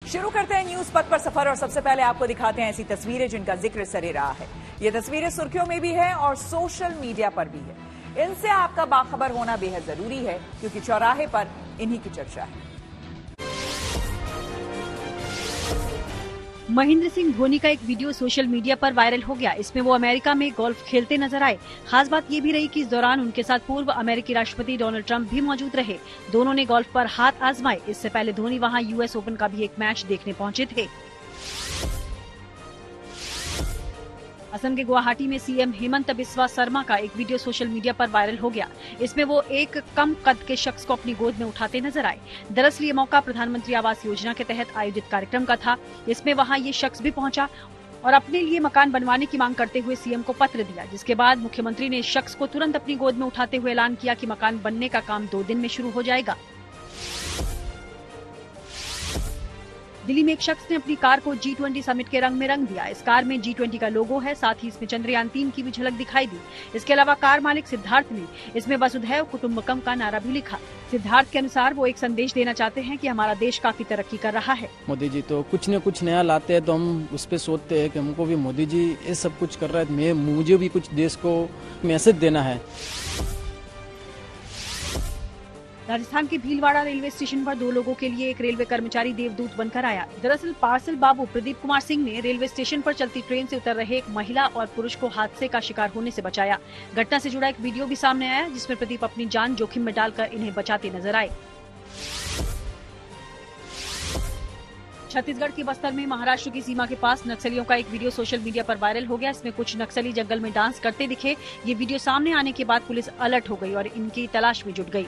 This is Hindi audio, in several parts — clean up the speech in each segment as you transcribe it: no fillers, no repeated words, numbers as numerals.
शुरू करते हैं न्यूज पथ पर सफर और सबसे पहले आपको दिखाते हैं ऐसी तस्वीरें जिनका जिक्र सरे रहा है। ये तस्वीरें सुर्खियों में भी है और सोशल मीडिया पर भी है। इनसे आपका बाखबर होना बेहद जरूरी है क्योंकि चौराहे पर इन्हीं की चर्चा है। महेंद्र सिंह धोनी का एक वीडियो सोशल मीडिया पर वायरल हो गया। इसमें वो अमेरिका में गोल्फ खेलते नजर आए। खास बात ये भी रही कि इस दौरान उनके साथ पूर्व अमेरिकी राष्ट्रपति डोनाल्ड ट्रंप भी मौजूद रहे। दोनों ने गोल्फ पर हाथ आजमाए। इससे पहले धोनी वहां यूएस ओपन का भी एक मैच देखने पहुंचे थे। असम के गुवाहाटी में सीएम हेमंत बिस्वा शर्मा का एक वीडियो सोशल मीडिया पर वायरल हो गया। इसमें वो एक कम कद के शख्स को अपनी गोद में उठाते नजर आए। दरअसल ये मौका प्रधानमंत्री आवास योजना के तहत आयोजित कार्यक्रम का था। इसमें वहां ये शख्स भी पहुंचा और अपने लिए मकान बनवाने की मांग करते हुए सीएम को पत्र दिया, जिसके बाद मुख्यमंत्री ने इस शख्स को तुरंत अपनी गोद में उठाते हुए ऐलान किया कि मकान बनने का काम 2 दिन में शुरू हो जाएगा। दिल्ली में एक शख्स ने अपनी कार को G20 समिट के रंग में रंग दिया। इस कार में G20 का लोगो है, साथ ही इसमें चंद्रयान 3 की भी झलक दिखाई दी। इसके अलावा कार मालिक सिद्धार्थ ने इसमें वसुधैव कुटुंबकम का नारा भी लिखा। सिद्धार्थ के अनुसार वो एक संदेश देना चाहते हैं कि हमारा देश काफी तरक्की कर रहा है। मोदी जी तो कुछ न कुछ नया लाते हैं तो हम उस पर सोचते हैं कि हमको भी मोदी जी ये सब कुछ कर रहा है, मुझे भी कुछ देश को मैसेज देना है। राजस्थान के भीलवाड़ा रेलवे स्टेशन पर 2 लोगों के लिए एक रेलवे कर्मचारी देवदूत बनकर आया। दरअसल पार्सल बाबू प्रदीप कुमार सिंह ने रेलवे स्टेशन पर चलती ट्रेन से उतर रहे एक महिला और पुरुष को हादसे का शिकार होने से बचाया। घटना से जुड़ा एक वीडियो भी सामने आया जिसमें प्रदीप अपनी जान जोखिम में डालकर इन्हें बचाते नजर आए। छत्तीसगढ़ के बस्तर में महाराष्ट्र की सीमा के पास नक्सलियों का एक वीडियो सोशल मीडिया पर वायरल हो गया। इसमें कुछ नक्सली जंगल में डांस करते दिखे। ये वीडियो सामने आने के बाद पुलिस अलर्ट हो गई और इनकी तलाश में जुट गई।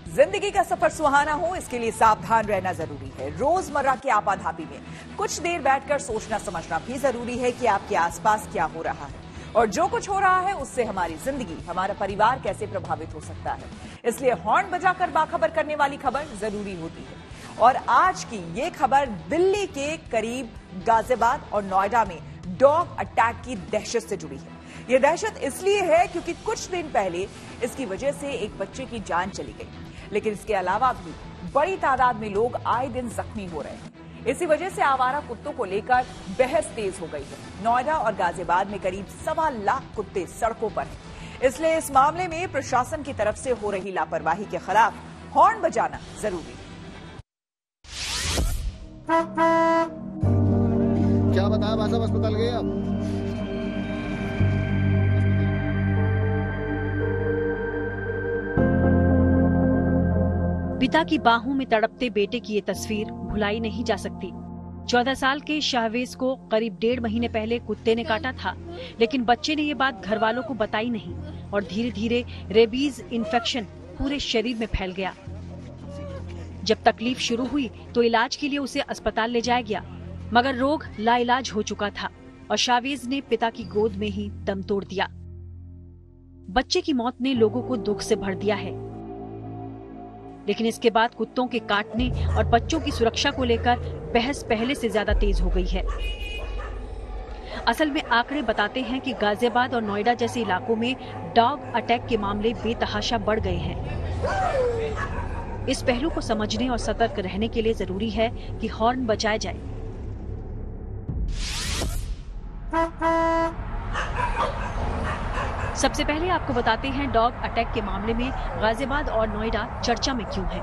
जिंदगी का सफर सुहाना हो, इसके लिए सावधान रहना जरूरी है। रोजमर्रा की आपाधापी में कुछ देर बैठकर सोचना समझना भी जरूरी है कि आपके आसपास क्या हो रहा है और जो कुछ हो रहा है उससे हमारी जिंदगी, हमारा परिवार कैसे प्रभावित हो सकता है। इसलिए हॉर्न बजाकर बाखबर करने वाली खबर जरूरी होती है। और आज की ये खबर दिल्ली के करीब गाजियाबाद और नोएडा में डॉग अटैक की दहशत से जुड़ी है। ये दहशत इसलिए है क्योंकि कुछ दिन पहले इसकी वजह से एक बच्चे की जान चली गई, लेकिन इसके अलावा भी बड़ी तादाद में लोग आए दिन जख्मी हो रहे हैं। इसी वजह से आवारा कुत्तों को लेकर बहस तेज हो गई है। नोएडा और गाजियाबाद में करीब 1.25 लाख कुत्ते सड़कों पर हैं। इसलिए इस मामले में प्रशासन की तरफ से हो रही लापरवाही के खिलाफ हॉर्न बजाना जरूरी है। क्या बताया भाई साहब, अस्पताल गए आप? पिता की बाहों में तड़पते बेटे की ये तस्वीर भुलाई नहीं जा सकती। 14 साल के शाहवेज को करीब 1.5 महीने पहले कुत्ते ने काटा था, लेकिन बच्चे ने ये बात घर वालों को बताई नहीं और धीरे धीरे रेबीज इन्फेक्शन पूरे शरीर में फैल गया। जब तकलीफ शुरू हुई तो इलाज के लिए उसे अस्पताल ले जाया गया, मगर रोग लाइलाज हो चुका था और शाहवेज ने पिता की गोद में ही दम तोड़ दिया। बच्चे की मौत ने लोगों को दुख से भर दिया है, लेकिन इसके बाद कुत्तों के काटने और बच्चों की सुरक्षा को लेकर बहस पहले से ज्यादा तेज हो गई है। असल में आंकड़े बताते हैं कि गाजियाबाद और नोएडा जैसे इलाकों में डॉग अटैक के मामले बेतहाशा बढ़ गए हैं। इस पहलू को समझने और सतर्क रहने के लिए जरूरी है कि हॉर्न बजाया जाए। सबसे पहले आपको बताते हैं डॉग अटैक के मामले में गाजियाबाद और नोएडा चर्चा में क्यों है।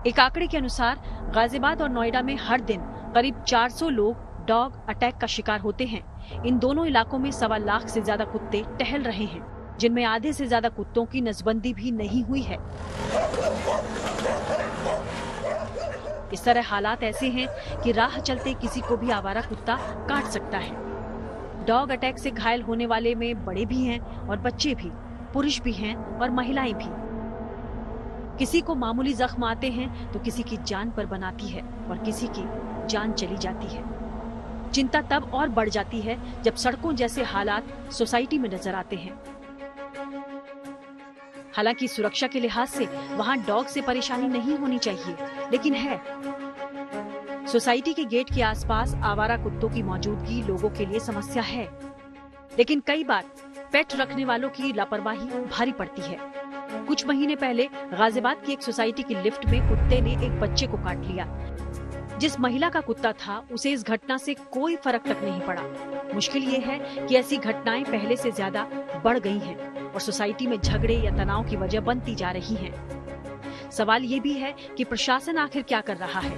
एक आंकड़े के अनुसार गाजियाबाद और नोएडा में हर दिन करीब 400 लोग डॉग अटैक का शिकार होते हैं। इन दोनों इलाकों में 1.25 लाख से ज्यादा कुत्ते टहल रहे हैं, जिनमें आधे से ज्यादा कुत्तों की नसबंदी भी नहीं हुई है। इस तरह हालात ऐसे हैं कि राह चलते किसी को भी आवारा कुत्ता काट सकता है। डॉग अटैक से घायल होने वाले में बड़े भी हैं और बच्चे भी, पुरुष भी हैं और महिलाएं भी। किसी को मामूली जख्म आते हैं तो किसी की जान पर बनाती है और किसी की जान चली जाती है। चिंता तब और बढ़ जाती है जब सड़कों जैसे हालात सोसाइटी में नजर आते हैं। हालांकि सुरक्षा के लिहाज से वहां डॉग से परेशानी नहीं होनी चाहिए, लेकिन है। सोसाइटी के गेट के आसपास आवारा कुत्तों की मौजूदगी लोगों के लिए समस्या है, लेकिन कई बार पेट रखने वालों की लापरवाही भारी पड़ती है। कुछ महीने पहले गाजियाबाद की एक सोसाइटी की लिफ्ट में कुत्ते ने एक बच्चे को काट लिया। जिस महिला का कुत्ता था उसे इस घटना से कोई फर्क तक नहीं पड़ा। मुश्किल ये है कि ऐसी घटनाएं पहले से ज्यादा बढ़ गई हैं और सोसाइटी में झगड़े या तनाव की वजह बनती जा रही हैं। सवाल ये भी है कि प्रशासन आखिर क्या कर रहा है।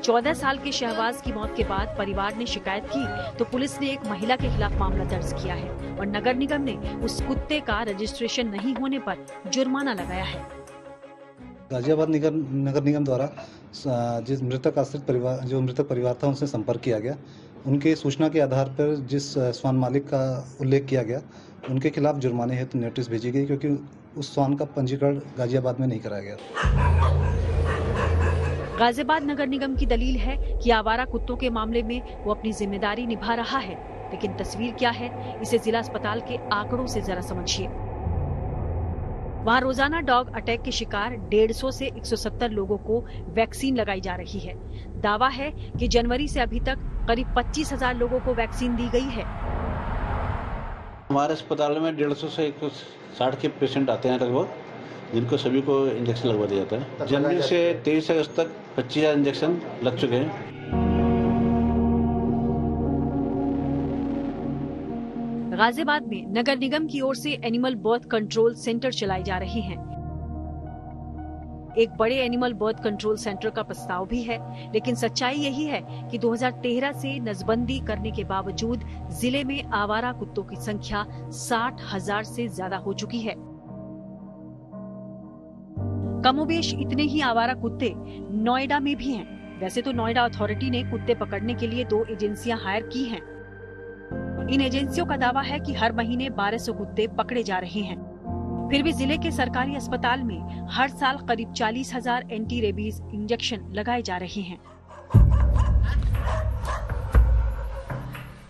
14 साल के शहबाज की मौत के बाद परिवार ने शिकायत की तो पुलिस ने एक महिला के खिलाफ मामला दर्ज किया है और नगर निगम ने उस कुत्ते का रजिस्ट्रेशन नहीं होने पर जुर्माना लगाया है। गाजियाबाद नगर निगम द्वारा जिस मृतक आश्रित परिवार था उनसे संपर्क किया गया। उनके सूचना के आधार पर जिस श्वान मालिक का उल्लेख किया गया उनके खिलाफ जुर्माने हेतु नोटिस भेजी गई, क्योंकि उस श्वान का पंजीकरण गाजियाबाद में नहीं कराया गया। गाजियाबाद नगर निगम की दलील है कि आवारा कुत्तों के मामले में वो अपनी जिम्मेदारी निभा रहा है, लेकिन तस्वीर क्या है इसे जिला अस्पताल के आंकड़ों से जरा समझिए। वहाँ रोजाना डॉग अटैक के शिकार 150 से 170 लोगों को वैक्सीन लगाई जा रही है। दावा है कि जनवरी से अभी तक करीब 25,000 लोगों को वैक्सीन दी गई है। हमारे अस्पताल में 150 से 160 के पेशेंट आते हैं लगभग, जिनको सभी को इंजेक्शन लगवा दिया जाता है। जनवरी से 23 अगस्त तक 25,000 इंजेक्शन लग चुके हैं। गाजियाबाद में नगर निगम की ओर से एनिमल बर्थ कंट्रोल सेंटर चलाए जा रहे हैं। एक बड़े एनिमल बर्थ कंट्रोल सेंटर का प्रस्ताव भी है, लेकिन सच्चाई यही है कि 2013 से नसबंदी करने के बावजूद जिले में आवारा कुत्तों की संख्या 60,000 से ज्यादा हो चुकी है। कमोबेश इतने ही आवारा कुत्ते नोएडा में भी हैं। वैसे तो नोएडा अथॉरिटी ने कुत्ते पकड़ने के लिए 2 एजेंसियां हायर की हैं। इन एजेंसियों का दावा है कि हर महीने 1200 कुत्ते पकड़े जा रहे हैं। फिर भी जिले के सरकारी अस्पताल में हर साल करीब 40,000 एंटी रेबीज इंजेक्शन लगाए जा रहे हैं।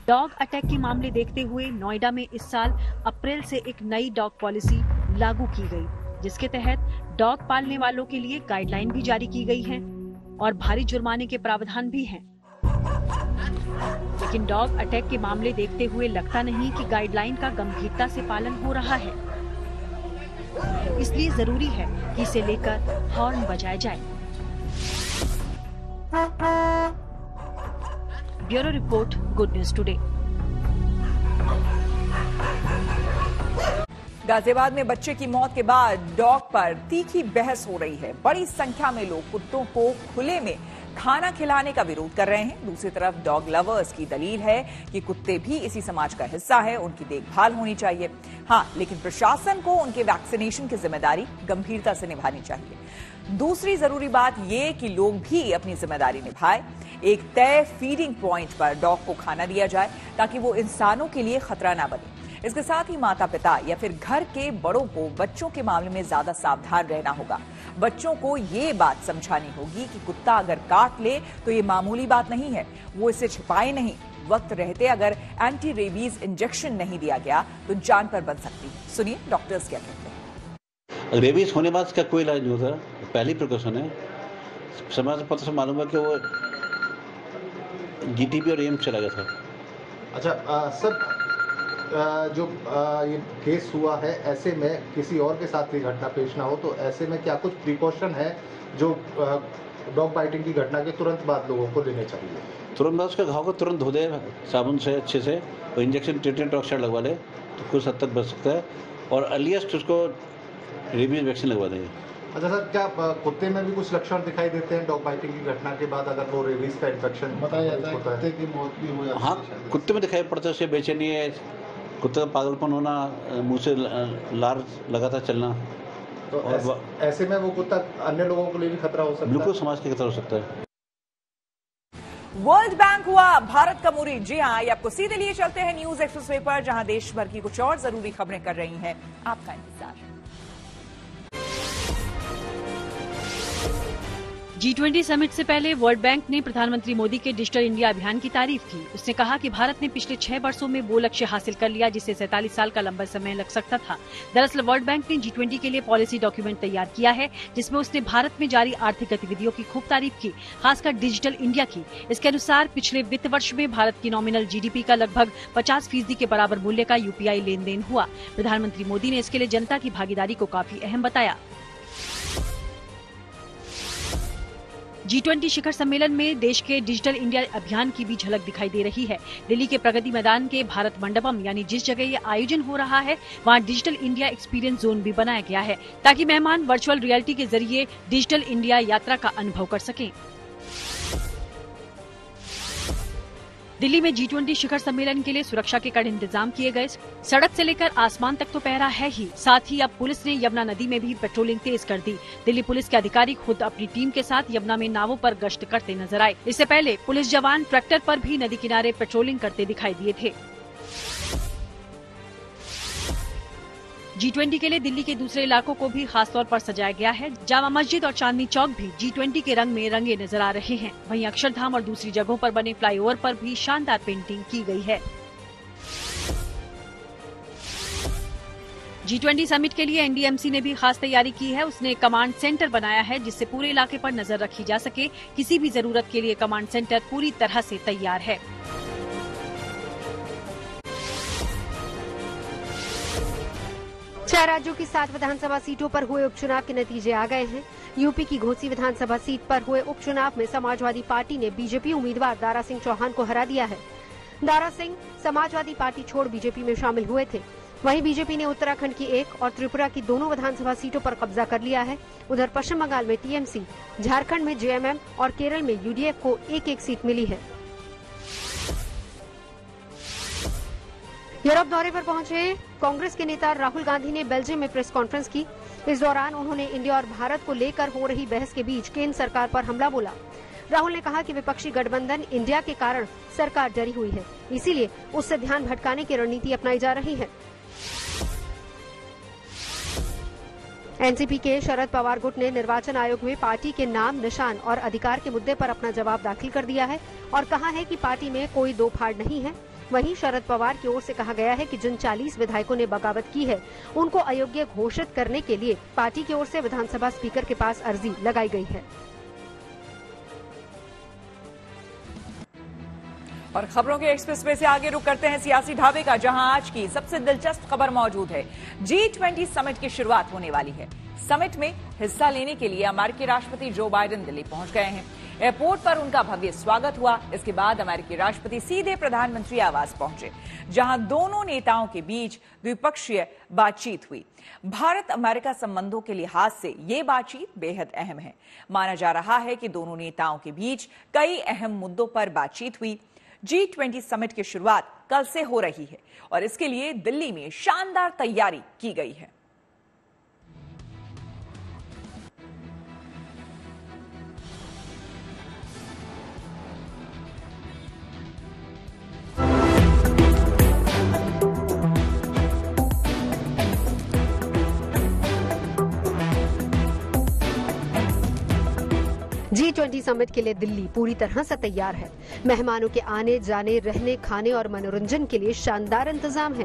डॉग अटैक के मामले देखते हुए नोएडा में इस साल अप्रैल से एक नई डॉग पॉलिसी लागू की गई, जिसके तहत डॉग पालने वालों के लिए गाइडलाइन भी जारी की गई है और भारी जुर्माने के प्रावधान भी हैं। लेकिन डॉग अटैक के मामले देखते हुए लगता नहीं कि गाइडलाइन का गंभीरता से पालन हो रहा है। इसलिए जरूरी है कि इसे लेकर हॉर्न बजाया जाए। Bureau report, good news today. Ghaziabad में बच्चे की मौत के बाद डॉग पर तीखी बहस हो रही है। बड़ी संख्या में लोग कुत्तों को खुले में खाना खिलाने का विरोध कर रहे हैं। दूसरी तरफ डॉग लवर्स की दलील है कि कुत्ते भी इसी समाज का हिस्सा है, उनकी देखभाल होनी चाहिए। हाँ, लेकिन प्रशासन को उनके वैक्सीनेशन की जिम्मेदारी गंभीरता से निभानी चाहिए। दूसरी जरूरी बात यह कि लोग भी अपनी जिम्मेदारी निभाएं। एक तय फीडिंग पॉइंट पर डॉग को खाना दिया जाए ताकि वो इंसानों के लिए खतरा ना बने। इसके साथ ही माता पिता या फिर घर के बड़ों को बच्चों के मामले में ज्यादा सावधान रहना होगा। बच्चों को ये बात समझानी होगी कि कुत्ता अगर काट ले तो ये मामूली बात नहीं है, वो इसे छिपाए नहीं। वक्त रहते अगर एंटी रेबीज इंजेक्शन नहीं दिया गया तो जान पर बन सकती है। सुनिए डॉक्टर्स क्या कहते हैं। रेबीज होने बाद इसका कोई इलाज नहीं होता, पहली प्रिकॉशन है। समाज पत्र से मालूम है कि वो जीटीबी और एम्स चला गया था। अच्छा सर, जो ये केस हुआ है, ऐसे में किसी और के साथ ये घटना पेश ना हो, तो ऐसे में क्या कुछ प्रिकॉशन है जो डॉग बाइटिंग की घटना के तुरंत बाद लोगों को लेने चाहिए? तुरंत बाद उसके घाव को तुरंत धो दे साबुन से अच्छे से, और इंजेक्शन टेटनस ऑक्साइड लगवा ले तो कुछ हद तक बच सकता है, और अर्लीस्ट उसको रेबीज वैक्सीन लगवा देंगे। अच्छा सर, क्या कुत्ते में भी कुछ लक्षण दिखाई देते हैं डॉग बाइटिंग की घटना के बाद, अगर वो रेबीज का इन्फेक्शन बताया जाता है कुत्ते की मौत भी हो जाती है? हाँ, कुत्ते में दिखाई पड़ता है, उसे बेचैनी है, कुत्ते का पागलपन होना, मुंह से लार लगातार चलना। तो ऐसे में वो कुत्ता अन्य लोगों के लिए भी खतरा हो सकता है? बिल्कुल समाज के खतरा हो सकता है। वर्ल्ड बैंक हुआ भारत का मुरीद। जी हाँ, ये आपको सीधे लिए चलते हैं न्यूज एक्सप्रेसवे पर, जहां देश भर की कुछ और जरूरी खबरें कर रही हैं आपका इंतजार। G20 समिट से पहले वर्ल्ड बैंक ने प्रधानमंत्री मोदी के डिजिटल इंडिया अभियान की तारीफ की। उसने कहा कि भारत ने पिछले 6 वर्षों में वो लक्ष्य हासिल कर लिया जिसे 47 साल का लंबा समय लग सकता था। दरअसल वर्ल्ड बैंक ने G20 के लिए पॉलिसी डॉक्यूमेंट तैयार किया है, जिसमें उसने भारत में जारी आर्थिक गतिविधियों की खूब तारीफ की, खासकर डिजिटल इंडिया की। इसके अनुसार पिछले वित्त वर्ष में भारत की नॉमिनल GDP का लगभग 50% के बराबर मूल्य का UPI लेन देन हुआ। प्रधानमंत्री मोदी ने इसके लिए जनता की भागीदारी को काफी अहम बताया। G20 शिखर सम्मेलन में देश के डिजिटल इंडिया अभियान की भी झलक दिखाई दे रही है। दिल्ली के प्रगति मैदान के भारत मंडपम यानी जिस जगह ये आयोजन हो रहा है, वहाँ डिजिटल इंडिया एक्सपीरियंस जोन भी बनाया गया है, ताकि मेहमान वर्चुअल रियलिटी के जरिए डिजिटल इंडिया यात्रा का अनुभव कर सकें। दिल्ली में G20 शिखर सम्मेलन के लिए सुरक्षा के कड़े इंतजाम किए गए। सड़क से लेकर आसमान तक तो पहरा है ही, साथ ही अब पुलिस ने यमुना नदी में भी पेट्रोलिंग तेज कर दी। दिल्ली पुलिस के अधिकारी खुद अपनी टीम के साथ यमुना में नावों पर गश्त करते नजर आए। इससे पहले पुलिस जवान ट्रैक्टर पर भी नदी किनारे पेट्रोलिंग करते दिखाई दिए थे। G20 के लिए दिल्ली के दूसरे इलाकों को भी खास तौर पर सजाया गया है। जामा मस्जिद और चांदनी चौक भी G20 के रंग में रंगे नजर आ रहे हैं। वहीं अक्षरधाम और दूसरी जगहों पर बने फ्लाईओवर पर भी शानदार पेंटिंग की गई है। G20 समिट के लिए NDMC ने भी खास तैयारी की है। उसने कमांड सेंटर बनाया है, जिससे पूरे इलाके पर नजर रखी जा सके। किसी भी जरूरत के लिए कमांड सेंटर पूरी तरह से तैयार है। 6 राज्यों की 7 विधानसभा सीटों पर हुए उपचुनाव के नतीजे आ गए हैं। यूपी की घोसी विधानसभा सीट पर हुए उपचुनाव में समाजवादी पार्टी ने बीजेपी उम्मीदवार दारा सिंह चौहान को हरा दिया है। दारा सिंह समाजवादी पार्टी छोड़ बीजेपी में शामिल हुए थे। वहीं बीजेपी ने उत्तराखंड की 1 और त्रिपुरा की दोनों विधानसभा सीटों पर कब्जा कर लिया है। उधर पश्चिम बंगाल में TMC, झारखंड में JMM और केरल में UDF को 1-1 सीट मिली है। यूरोप दौरे पर पहुंचे कांग्रेस के नेता राहुल गांधी ने बेल्जियम में प्रेस कॉन्फ्रेंस की। इस दौरान उन्होंने इंडिया और भारत को लेकर हो रही बहस के बीच केंद्र सरकार पर हमला बोला। राहुल ने कहा कि विपक्षी गठबंधन इंडिया के कारण सरकार डरी हुई है, इसीलिए उससे ध्यान भटकाने की रणनीति अपनाई जा रही है। एनसीपी के शरद पवार गुट ने निर्वाचन आयोग में पार्टी के नाम, निशान और अधिकार के मुद्दे पर अपना जवाब दाखिल कर दिया है और कहा है कि पार्टी में कोई दो फाड़ नहीं है। वहीं शरद पवार की ओर से कहा गया है कि जिन 40 विधायकों ने बगावत की है, उनको अयोग्य घोषित करने के लिए पार्टी की ओर से विधानसभा स्पीकर के पास अर्जी लगाई गई है। और खबरों के एक्सप्रेस वे से आगे रुक करते हैं सियासी ढाबे का, जहां आज की सबसे दिलचस्प खबर मौजूद है। G20 समिट की शुरुआत होने वाली है। समिट में हिस्सा लेने के लिए अमेरिकी राष्ट्रपति जो बाइडेन दिल्ली पहुंच गए हैं। एयरपोर्ट पर उनका भव्य स्वागत हुआ। इसके बाद अमेरिकी राष्ट्रपति सीधे प्रधानमंत्री आवास पहुंचे, जहां दोनों नेताओं के बीच द्विपक्षीय बातचीत हुई। भारत अमेरिका संबंधों के लिहाज से ये बातचीत बेहद अहम है। माना जा रहा है कि दोनों नेताओं के बीच कई अहम मुद्दों पर बातचीत हुई। G20 समिट की शुरुआत कल से हो रही है और इसके लिए दिल्ली में शानदार तैयारी की गई है। G20 समिट के लिए दिल्ली पूरी तरह से तैयार है। मेहमानों के आने जाने, रहने, खाने और मनोरंजन के लिए शानदार इंतजाम है।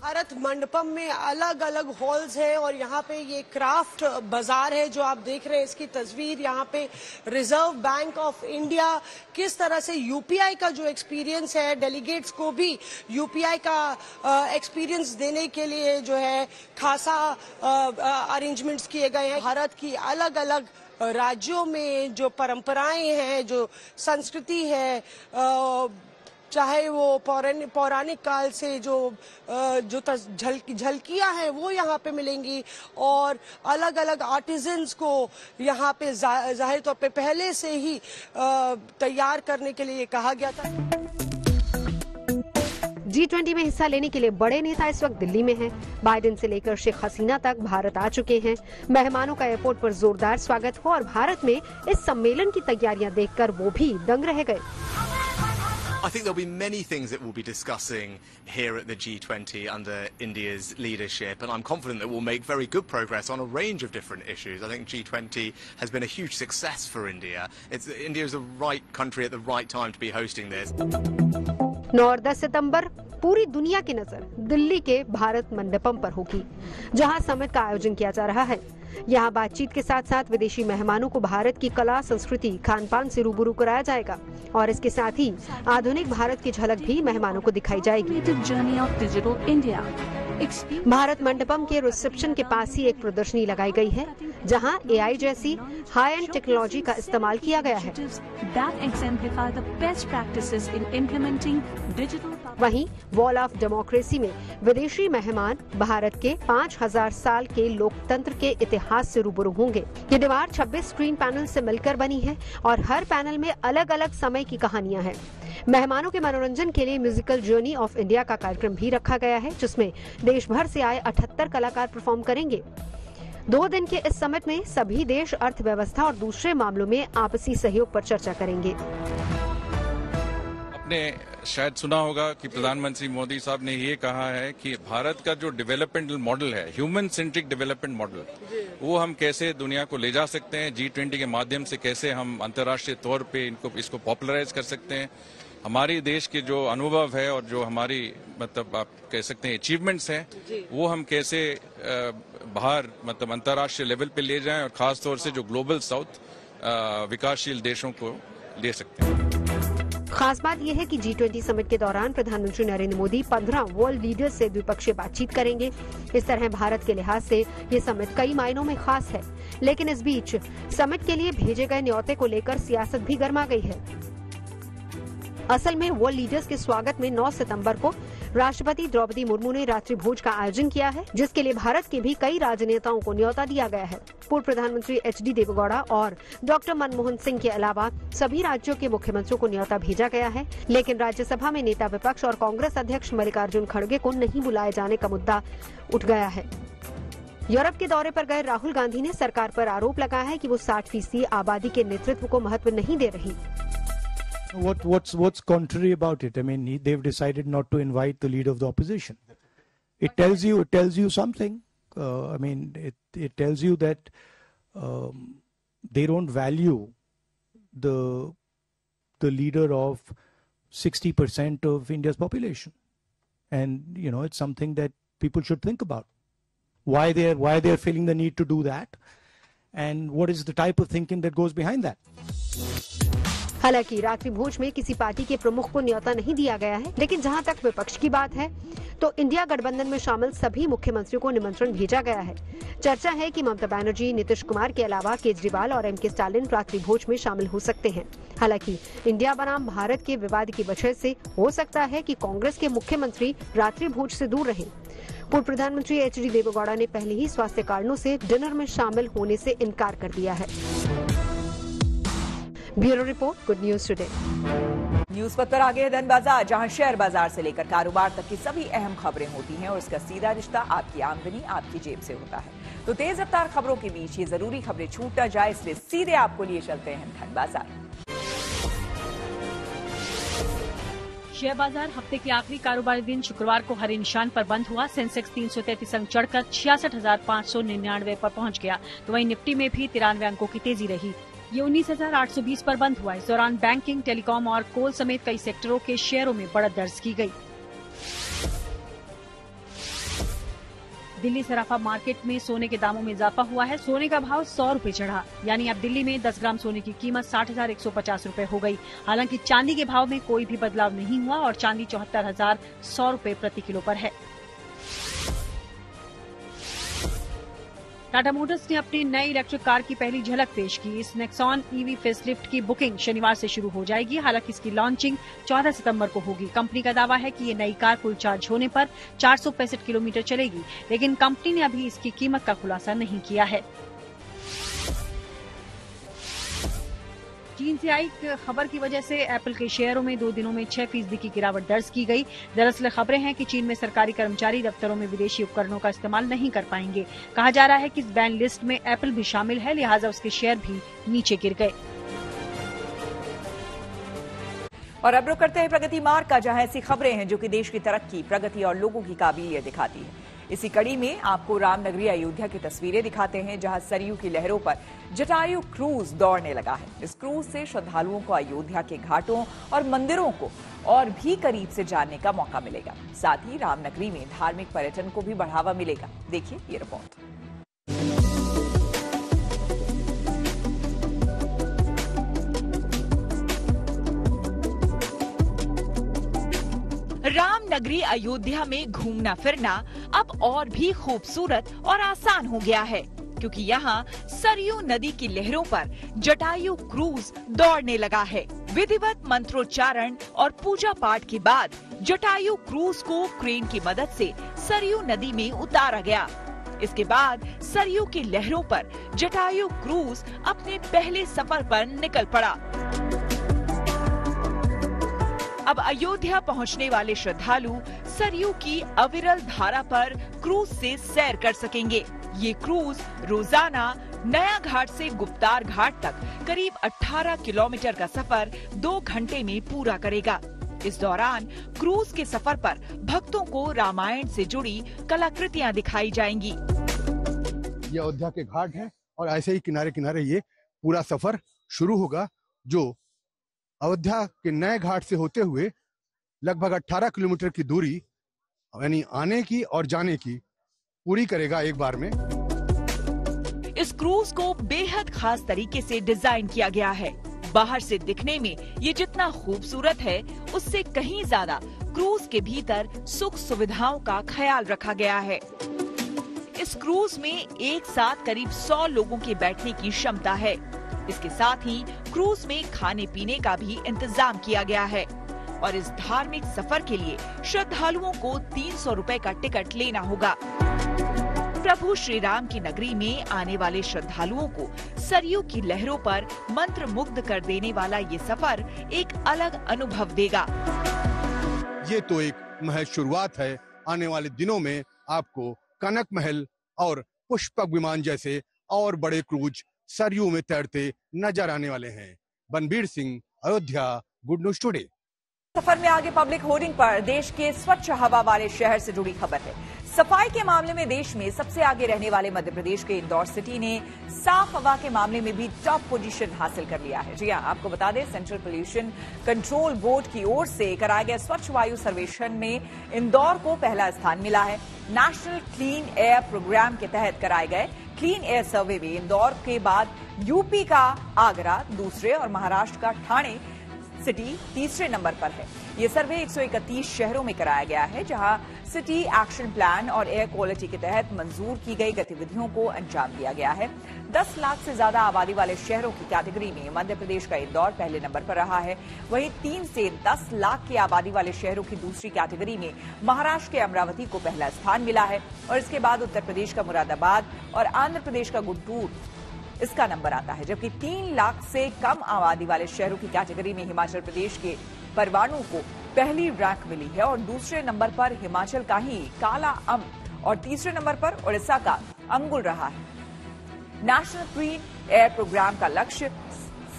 भारत मंडपम में अलग अलग हॉल्स है और यहाँ पे ये क्राफ्ट बाजार है जो आप देख रहे हैं इसकी तस्वीर। यहाँ पे रिजर्व बैंक ऑफ इंडिया किस तरह से यूपीआई का जो एक्सपीरियंस है, डेलीगेट्स को भी यूपीआई का एक्सपीरियंस देने के लिए जो है खासा अरेंजमेंट्स किए गए हैं। भारत की अलग अलग राज्यों में जो परंपराएं हैं, जो संस्कृति है, चाहे वो पौराणिक काल से जो झलकियां हैं वो यहाँ पे मिलेंगी और अलग अलग आर्टिजन्स को यहाँ पे जाहिर तौर पे पहले से ही तैयार करने के लिए कहा गया था। G20 में हिस्सा लेने के लिए बड़े नेता इस वक्त दिल्ली में हैं। बाइडेन से लेकर शेख हसीना तक भारत आ चुके हैं। मेहमानों का एयरपोर्ट पर जोरदार स्वागत हुआ और भारत में इस सम्मेलन की तैयारियां देखकर वो भी दंग रह गए। I think there'll be many things that we'll be discussing here at the G20 under India's leadership, and I'm confident that we'll make very good progress on a range of different issues. I think G20 has been a huge success for India. India is the right country at the right time to be hosting this. 9 और 10 सितंबर पूरी दुनिया की नजर दिल्ली के भारत मंडपम पर होगी, जहां समिट का आयोजन किया जा रहा है। यहां बातचीत के साथ साथ विदेशी मेहमानों को भारत की कला, संस्कृति, खान पान से रूबरू कराया जाएगा और इसके साथ ही आधुनिक भारत की झलक भी मेहमानों को दिखाई जाएगी। भारत मंडपम के रिसेप्शन के पास ही एक प्रदर्शनी लगाई गई है, जहां AI जैसी हाई एंड टेक्नोलॉजी का इस्तेमाल किया गया है। वहीं वॉल ऑफ डेमोक्रेसी में विदेशी मेहमान भारत के 5000 साल के लोकतंत्र के इतिहास से रूबरू होंगे। ये दीवार 26 स्क्रीन पैनल से मिलकर बनी है और हर पैनल में अलग अलग समय की कहानियां हैं। मेहमानों के मनोरंजन के लिए म्यूजिकल जर्नी ऑफ इंडिया का कार्यक्रम भी रखा गया है, जिसमें देश भर से आए 78 कलाकार परफॉर्म करेंगे। 2 दिन के इस समिट में सभी देश अर्थव्यवस्था और दूसरे मामलों में आपसी सहयोग पर चर्चा करेंगे। आपने शायद सुना होगा कि प्रधानमंत्री मोदी साहब ने ये कहा है कि भारत का जो डेवलपमेंटल मॉडल है, ह्यूमन सेंट्रिक डेवलपमेंट मॉडल, वो हम कैसे दुनिया को ले जा सकते हैं, G20 के माध्यम से कैसे हम अंतर्राष्ट्रीय तौर पे इसको पॉपुलराइज कर सकते हैं। हमारी देश के जो अनुभव है और जो हमारी मतलब आप कह सकते हैं अचीवमेंट्स हैं, वो हम कैसे बाहर मतलब अंतर्राष्ट्रीय लेवल पे ले जाएं और खास तौर से जो ग्लोबल साउथ विकासशील देशों को ले सकते हैं। खास बात यह है कि G20 समिट के दौरान प्रधानमंत्री नरेंद्र मोदी 15 वर्ल्ड लीडर्स से द्विपक्षीय बातचीत करेंगे। इस तरह भारत के लिहाज से ये समिट कई मायनों में खास है, लेकिन इस बीच समिट के लिए भेजे गए न्योते को लेकर सियासत भी गर्मा गई है। असल में वर्ल्ड लीडर्स के स्वागत में 9 सितंबर को राष्ट्रपति द्रौपदी मुर्मू ने रात्रि भोज का आयोजन किया है, जिसके लिए भारत के भी कई राजनेताओं को न्योता दिया गया है। पूर्व प्रधानमंत्री HD देवेगौड़ा और डॉक्टर मनमोहन सिंह के अलावा सभी राज्यों के मुख्यमंत्रियों को न्योता भेजा गया है, लेकिन राज्यसभा में नेता विपक्ष और कांग्रेस अध्यक्ष मल्लिकार्जुन खड़गे को नहीं बुलाए जाने का मुद्दा उठ गया है। यूरोप के दौरे पर गए राहुल गांधी ने सरकार पर आरोप लगाया है कि वो 60% आबादी के नेतृत्व को महत्व नहीं दे रही। What's contrary about it? I mean, they've decided not to invite the leader of the opposition. It tells you something. I mean, it tells you that they don't value the leader of 60% of India's population, and you know, it's something that people should think about. Why they're feeling the need to do that, and what is the type of thinking that goes behind that. हालांकि रात्रि भोज में किसी पार्टी के प्रमुख को न्योता नहीं दिया गया है, लेकिन जहां तक विपक्ष की बात है तो इंडिया गठबंधन में शामिल सभी मुख्यमंत्रियों को निमंत्रण भेजा गया है। चर्चा है कि ममता बनर्जी, नीतीश कुमार के अलावा केजरीवाल और MK स्टालिन रात्रि भोज में शामिल हो सकते हैं। हालांकि इंडिया बनाम भारत के विवाद की वजह से हो सकता है कि कांग्रेस के मुख्यमंत्री रात्रि भोज से दूर रहें। पूर्व प्रधानमंत्री HD देवेगौड़ा ने पहले ही स्वास्थ्य कारणों से डिनर में शामिल होने से इनकार कर दिया है। Bureau report, good news today. News पर आगे है धन बाजार, जहां शेयर बाजार से लेकर कारोबार तक की सभी अहम खबरें होती हैं और इसका सीधा रिश्ता आपकी आमदनी, आपकी जेब से होता है। तो तेज रफ्तार खबरों के बीच ये जरूरी खबरें छूट ना जाए, इसलिए सीधे आपको लिए चलते हैं धन बाजार। शेयर बाजार हफ्ते के आखिरी कारोबारी दिन शुक्रवार को हरे निशान पर बंद हुआ। सेंसेक्स 333 अंक चढ़कर 66,599 पर पहुंच गया, तो वहीं निफ्टी में भी 93 अंकों की तेजी रही। ये 19,820 पर बंद हुआ। इस दौरान बैंकिंग, टेलीकॉम और कोल समेत कई सेक्टरों के शेयरों में बढ़त दर्ज की गई। दिल्ली सराफा मार्केट में सोने के दामों में इजाफा हुआ है। सोने का भाव 100 रुपए चढ़ा, यानी अब दिल्ली में 10 ग्राम सोने की कीमत 60,150 रुपए हो गई। हालांकि चांदी के भाव में कोई भी बदलाव नहीं हुआ और चांदी 74,100 रुपए प्रति किलो पर है। टाटा मोटर्स ने अपनी नई इलेक्ट्रिक कार की पहली झलक पेश की। इस नेक्सॉन EV फेसलिफ्ट की बुकिंग शनिवार से शुरू हो जाएगी। हालांकि इसकी लॉन्चिंग 14 सितंबर को होगी। कंपनी का दावा है कि ये नई कार फुल चार्ज होने पर 465 किलोमीटर चलेगी, लेकिन कंपनी ने अभी इसकी कीमत का खुलासा नहीं किया है। चीन से आई खबर की वजह से एप्पल के शेयरों में 2 दिनों में 6% की गिरावट दर्ज की गई। दरअसल खबरें हैं कि चीन में सरकारी कर्मचारी दफ्तरों में विदेशी उपकरणों का इस्तेमाल नहीं कर पाएंगे। कहा जा रहा है कि इस बैन लिस्ट में एप्पल भी शामिल है, लिहाजा उसके शेयर भी नीचे गिर गए। और अब रुक करते हैं प्रगति मार्ग का, जहां ऐसी खबरें हैं जो कि देश की तरक्की, प्रगति और लोगों की काबिलियत दिखाती है। इसी कड़ी में आपको रामनगरी अयोध्या की तस्वीरें दिखाते हैं, जहां सरयू की लहरों पर जटायु क्रूज दौड़ने लगा है। इस क्रूज से श्रद्धालुओं को अयोध्या के घाटों और मंदिरों को और भी करीब से जानने का मौका मिलेगा। साथ ही रामनगरी में धार्मिक पर्यटन को भी बढ़ावा मिलेगा। देखिए ये रिपोर्ट। रामनगरी अयोध्या में घूमना फिरना अब और भी खूबसूरत और आसान हो गया है, क्योंकि यहाँ सरयू नदी की लहरों पर जटायु क्रूज दौड़ने लगा है। विधिवत मंत्रोच्चारण और पूजा पाठ के बाद जटायु क्रूज को क्रेन की मदद से सरयू नदी में उतारा गया। इसके बाद सरयू की लहरों पर जटायु क्रूज अपने पहले सफर पर निकल पड़ा। अब अयोध्या पहुंचने वाले श्रद्धालु सरयू की अविरल धारा पर क्रूज से सैर कर सकेंगे। ये क्रूज रोजाना नया घाट से गुप्तार घाट तक करीब 18 किलोमीटर का सफर 2 घंटे में पूरा करेगा। इस दौरान क्रूज के सफर पर भक्तों को रामायण से जुड़ी कलाकृतियां दिखाई जाएंगी। ये अयोध्या के घाट हैं और ऐसे ही किनारे किनारे ये पूरा सफर शुरू होगा, जो अयोध्या के नए घाट से होते हुए लगभग 18 किलोमीटर की दूरी यानी आने की और जाने की पूरी करेगा एक बार में। इस क्रूज को बेहद खास तरीके से डिजाइन किया गया है। बाहर से दिखने में ये जितना खूबसूरत है, उससे कहीं ज्यादा क्रूज के भीतर सुख सुविधाओं का ख्याल रखा गया है। इस क्रूज में एक साथ करीब 100 लोगों के बैठने की क्षमता है। इसके साथ ही क्रूज में खाने पीने का भी इंतजाम किया गया है और इस धार्मिक सफर के लिए श्रद्धालुओं को 300 रुपए का टिकट लेना होगा। प्रभु श्री राम की नगरी में आने वाले श्रद्धालुओं को सरयू की लहरों पर मंत्र मुग्ध कर देने वाला ये सफर एक अलग अनुभव देगा। ये तो एक महज शुरुआत है। आने वाले दिनों में आपको कनक महल और पुष्पक विमान जैसे और बड़े क्रूज सरयू में तैरते नजर आने वाले हैं। Banbir Singh, Ayodhya, good news today. सफर में आगे पब्लिक होर्डिंग पर देश के स्वच्छ हवा वाले शहर से जुड़ी खबर है। सफाई के मामले में देश में सबसे आगे रहने वाले मध्य प्रदेश के इंदौर सिटी ने साफ हवा के मामले में भी टॉप पोजीशन हासिल कर लिया है। जी हां, आपको बता दें, सेंट्रल पोल्यूशन कंट्रोल बोर्ड की ओर से कराए गए स्वच्छ वायु सर्वेक्षण में इंदौर को पहला स्थान मिला है। नेशनल क्लीन एयर प्रोग्राम के तहत कराए गए क्लीन एयर सर्वे में इंदौर के बाद यूपी का आगरा दूसरे और महाराष्ट्र का ठाणे सिटी तीसरे नंबर पर है। ये सर्वे 131 शहरों में कराया गया है, जहां सिटी एक्शन प्लान और एयर क्वालिटी के तहत मंजूर की गई गतिविधियों को अंजाम दिया गया है। 10 लाख से ज्यादा आबादी वाले शहरों की कैटेगरी में मध्य प्रदेश का इंदौर पहले नंबर पर रहा है। वहीं 3 से 10 लाख की आबादी वाले शहरों की दूसरी कैटेगरी में महाराष्ट्र के अमरावती को पहला स्थान मिला है और इसके बाद उत्तर प्रदेश का मुरादाबाद और आंध्र प्रदेश का गुंटूर इसका नंबर आता है। जबकि 3 लाख से कम आबादी वाले शहरों की कैटेगरी में हिमाचल प्रदेश के परवाणु को पहली रैंक मिली है और दूसरे नंबर पर हिमाचल का ही काला अम और तीसरे नंबर पर उड़ीसा का अंगुल रहा है। नेशनल क्लीन एयर प्रोग्राम का लक्ष्य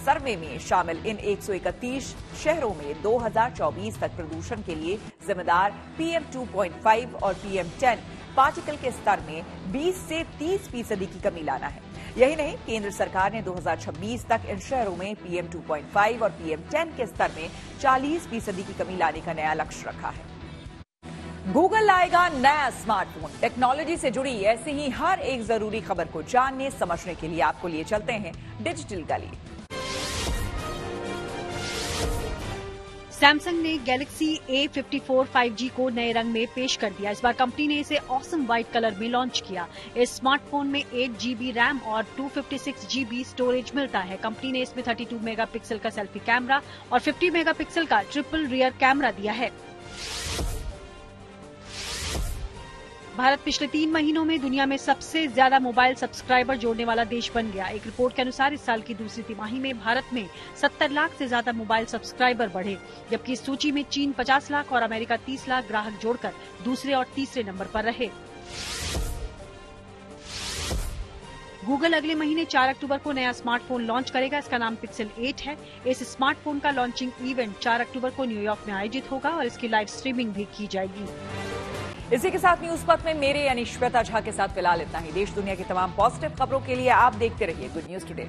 सर्वे में शामिल इन 131 शहरों में 2024 तक प्रदूषण के लिए जिम्मेदार PM 2.5 और PM 10 पार्टिकल के स्तर में 20 से 30% की कमी लाना है। यही नहीं, केंद्र सरकार ने 2026 तक इन शहरों में PM 2.5 और PM 10 के स्तर में 40% की कमी लाने का नया लक्ष्य रखा है। गूगल लाएगा नया स्मार्टफोन। टेक्नोलॉजी से जुड़ी ऐसी ही हर एक जरूरी खबर को जानने समझने के लिए आपको लिए चलते हैं डिजिटल गली। सैमसंग ने गैलेक्सी A54 5G को नए रंग में पेश कर दिया। इस बार कंपनी ने इसे ऑसम व्हाइट कलर में लॉन्च किया। इस स्मार्टफोन में 8 GB रैम और 256 GB स्टोरेज मिलता है। कंपनी ने इसमें 32 मेगापिक्सल का सेल्फी कैमरा और 50 मेगापिक्सल का ट्रिपल रियर कैमरा दिया है। भारत पिछले 3 महीनों में दुनिया में सबसे ज्यादा मोबाइल सब्सक्राइबर जोड़ने वाला देश बन गया। एक रिपोर्ट के अनुसार इस साल की दूसरी तिमाही में भारत में 70 लाख से ज्यादा मोबाइल सब्सक्राइबर बढ़े, जबकि इस सूची में चीन 50 लाख और अमेरिका 30 लाख ग्राहक जोड़कर दूसरे और तीसरे नंबर पर रहे। गूगल अगले महीने 4 अक्टूबर को नया स्मार्टफोन लॉन्च करेगा। इसका नाम पिक्सल 8 है। इस स्मार्टफोन का लॉन्चिंग इवेंट 4 अक्टूबर को न्यूयॉर्क में आयोजित होगा और इसकी लाइव स्ट्रीमिंग भी की जाएगी। इसी के साथ न्यूज पथ में मेरे यानी श्वेता झा के साथ फिलहाल इतना ही। देश दुनिया की तमाम पॉजिटिव खबरों के लिए आप देखते रहिए गुड न्यूज टुडे।